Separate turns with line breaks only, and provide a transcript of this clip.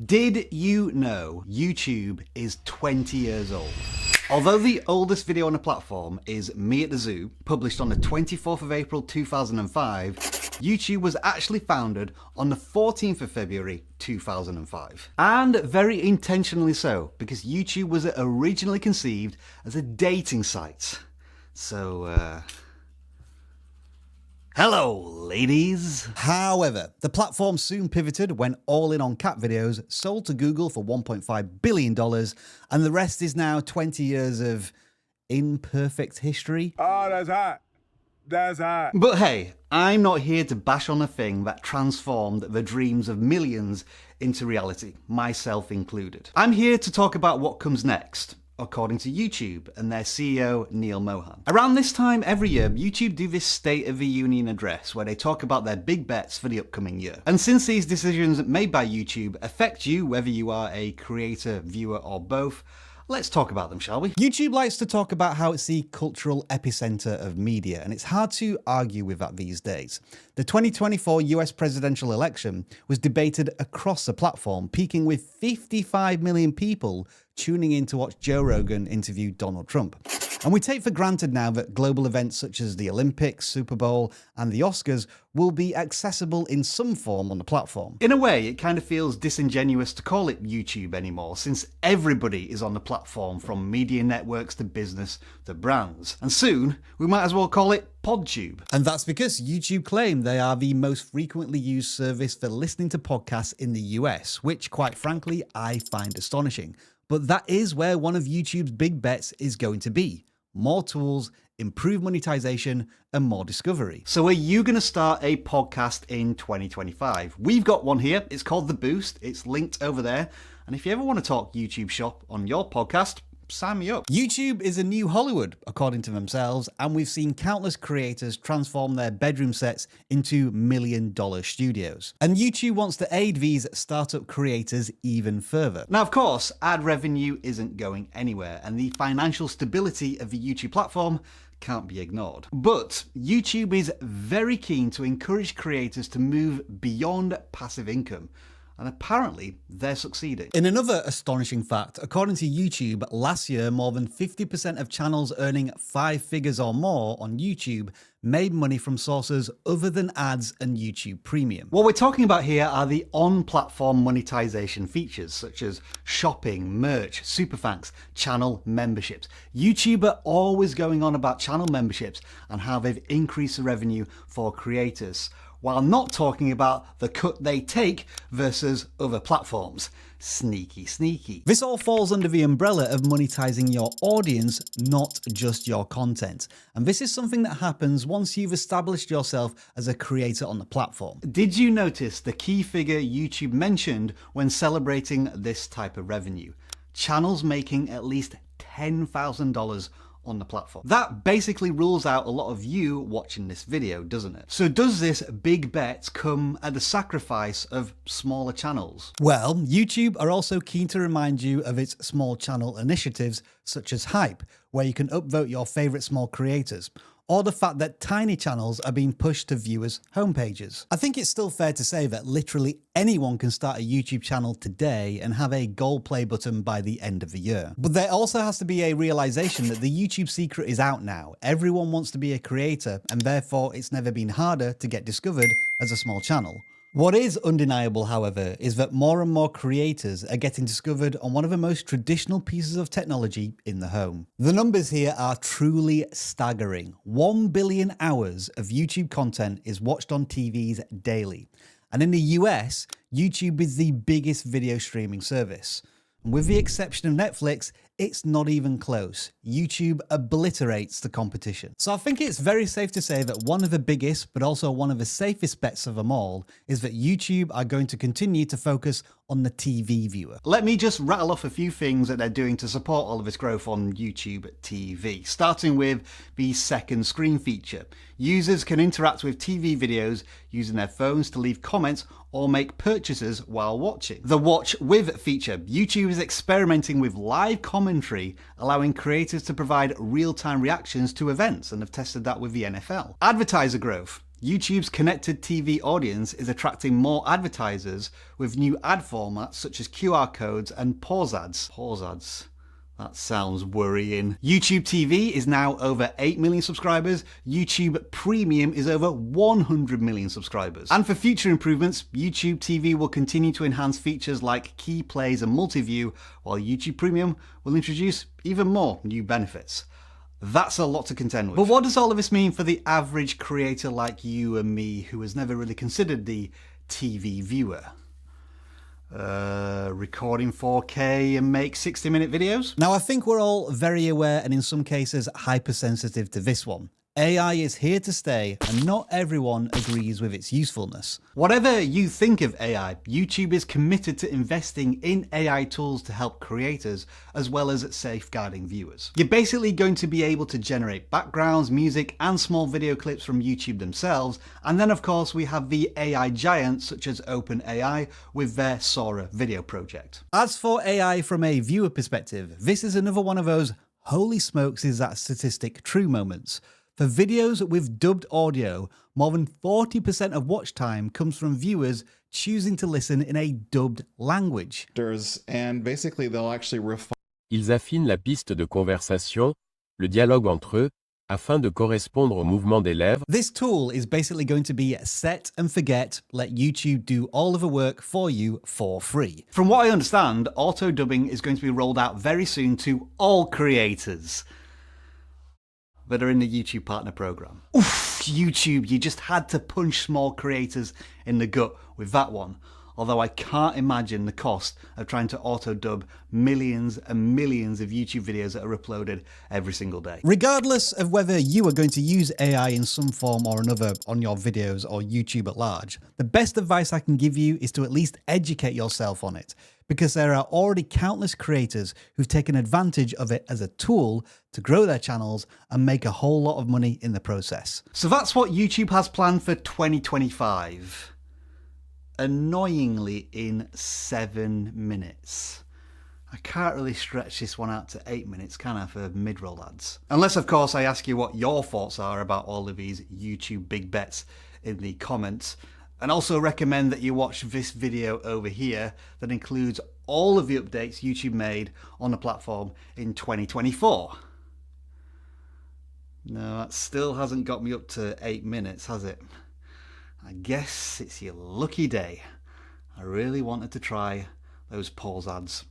Did you know YouTube is 20 years old? Although the oldest video on the platform is Me at the Zoo, published on the 24th of April 2005, YouTube was actually founded on the 14th of February 2005. And very intentionally so, because YouTube was originally conceived as a dating site. So, hello, ladies. However, the platform soon pivoted, went all in on cat videos, sold to Google for $1.5 billion, and the rest is now 20 years of imperfect history.
Oh, that's hot. That's hot.
But hey, I'm not here to bash on a thing that transformed the dreams of millions into reality, myself included. I'm here to talk about what comes next, according to YouTube and their CEO, Neil Mohan. Around this time every year, YouTube do this State of the Union address where they talk about their big bets for the upcoming year. And since these decisions made by YouTube affect you, whether you are a creator, viewer, or both, let's talk about them, shall we? YouTube likes to talk about how it's the cultural epicenter of media, and it's hard to argue with that these days. The 2024 US presidential election was debated across the platform, peaking with 55 million people tuning in to watch Joe Rogan interview Donald Trump. And we take for granted now that global events such as the Olympics, Super Bowl, and the Oscars will be accessible in some form on the platform. In a way, it kind of feels disingenuous to call it YouTube anymore, since everybody is on the platform, from media networks to business to brands. And soon, we might as well call it PodTube. And that's because YouTube claim they are the most frequently used service for listening to podcasts in the US, which, quite frankly, I find astonishing. But that is where one of YouTube's big bets is going to be. More tools, improved monetization, and more discovery. So are you going to start a podcast in 2025? We've got one here. It's called The Boost. It's linked over there. And if you ever want to talk YouTube shop on your podcast, sign me up. YouTube is a new Hollywood, according to themselves, and we've seen countless creators transform their bedroom sets into million-dollar studios. And YouTube wants to aid these startup creators even further. Now, of course, ad revenue isn't going anywhere, and the financial stability of the YouTube platform can't be ignored. But YouTube is very keen to encourage creators to move beyond passive income. And apparently, they're succeeding. In another astonishing fact, according to YouTube, last year, more than 50% of channels earning 5 figures or more on YouTube made money from sources other than ads and YouTube Premium. What we're talking about here are the on-platform monetization features, such as shopping, merch, super thanks, channel memberships. YouTube are always going on about channel memberships and how they've increased the revenue for creators, while not talking about the cut they take versus other platforms. Sneaky, sneaky. This all falls under the umbrella of monetizing your audience, not just your content. And this is something that happens once you've established yourself as a creator on the platform. Did you notice the key figure YouTube mentioned when celebrating this type of revenue? Channels making at least $10,000 on the platform. That basically rules out a lot of you watching this video, doesn't it? So does this big bet come at the sacrifice of smaller channels? Well, YouTube are also keen to remind you of its small channel initiatives, such as Hype, where you can upvote your favorite small creators, or the fact that tiny channels are being pushed to viewers' homepages. I think it's still fair to say that literally anyone can start a YouTube channel today and have a gold play button by the end of the year. But there also has to be a realization that the YouTube secret is out now. Everyone wants to be a creator, and therefore it's never been harder to get discovered as a small channel. What is undeniable, however, is that more and more creators are getting discovered on one of the most traditional pieces of technology in the home. The numbers here are truly staggering. 1 billion hours of YouTube content is watched on TVs daily. And in the US, YouTube is the biggest video streaming service. And with the exception of Netflix, it's not even close. YouTube obliterates the competition. So I think it's very safe to say that one of the biggest, but also one of the safest bets of them all, is that YouTube are going to continue to focus on the TV viewer. Let me just rattle off a few things that they're doing to support all of this growth on YouTube TV, starting with the second screen feature. Users can interact with TV videos using their phones to leave comments or make purchases while watching. The Watch With feature. YouTube is experimenting with live commentary, allowing creators to provide real-time reactions to events, and have tested that with the NFL. Advertiser growth. YouTube's connected TV audience is attracting more advertisers with new ad formats such as QR codes and pause ads. Pause ads. That sounds worrying. YouTube TV is now over 8 million subscribers. YouTube Premium is over 100 million subscribers. And for future improvements, YouTube TV will continue to enhance features like key plays and multi-view, while YouTube Premium will introduce even more new benefits. That's a lot to contend with. But what does all of this mean for the average creator like you and me who has never really considered the TV viewer? Recording 4K and make 60-minute videos? Now, I think we're all very aware and in some cases hypersensitive to this one. AI is here to stay and not everyone agrees with its usefulness. Whatever you think of AI, YouTube is committed to investing in AI tools to help creators as well as safeguarding viewers. You're basically going to be able to generate backgrounds, music and small video clips from YouTube themselves, and then of course we have the AI giants such as OpenAI with their Sora video project. As for AI from a viewer perspective, this is another one of those holy smokes is that statistic true moments. For videos with dubbed audio, more than 40% of watch time comes from viewers choosing to listen in a dubbed language.
And basically they'll actually refine.
Ils affinent la piste de conversation, le dialogue entre eux, afin de correspondre au mouvement des lèvres.
This tool is basically going to be set and forget, let YouTube do all of the work for you for free. From what I understand, auto dubbing is going to be rolled out very soon to all creators that are in the YouTube Partner Program. Oof, YouTube, you just had to punch small creators in the gut with that one. Although I can't imagine the cost of trying to auto-dub millions and millions of YouTube videos that are uploaded every single day. Regardless of whether you are going to use AI in some form or another on your videos or YouTube at large, the best advice I can give you is to at least educate yourself on it, because there are already countless creators who've taken advantage of it as a tool to grow their channels and make a whole lot of money in the process. So that's what YouTube has planned for 2025. Annoyingly in 7 minutes. I can't really stretch this one out to 8 minutes, can I, for mid-roll ads? Unless, of course, I ask you what your thoughts are about all of these YouTube big bets in the comments. And also recommend that you watch this video over here that includes all of the updates YouTube made on the platform in 2024. No, that still hasn't got me up to 8 minutes, has it? I guess it's your lucky day. I really wanted to try those pause ads.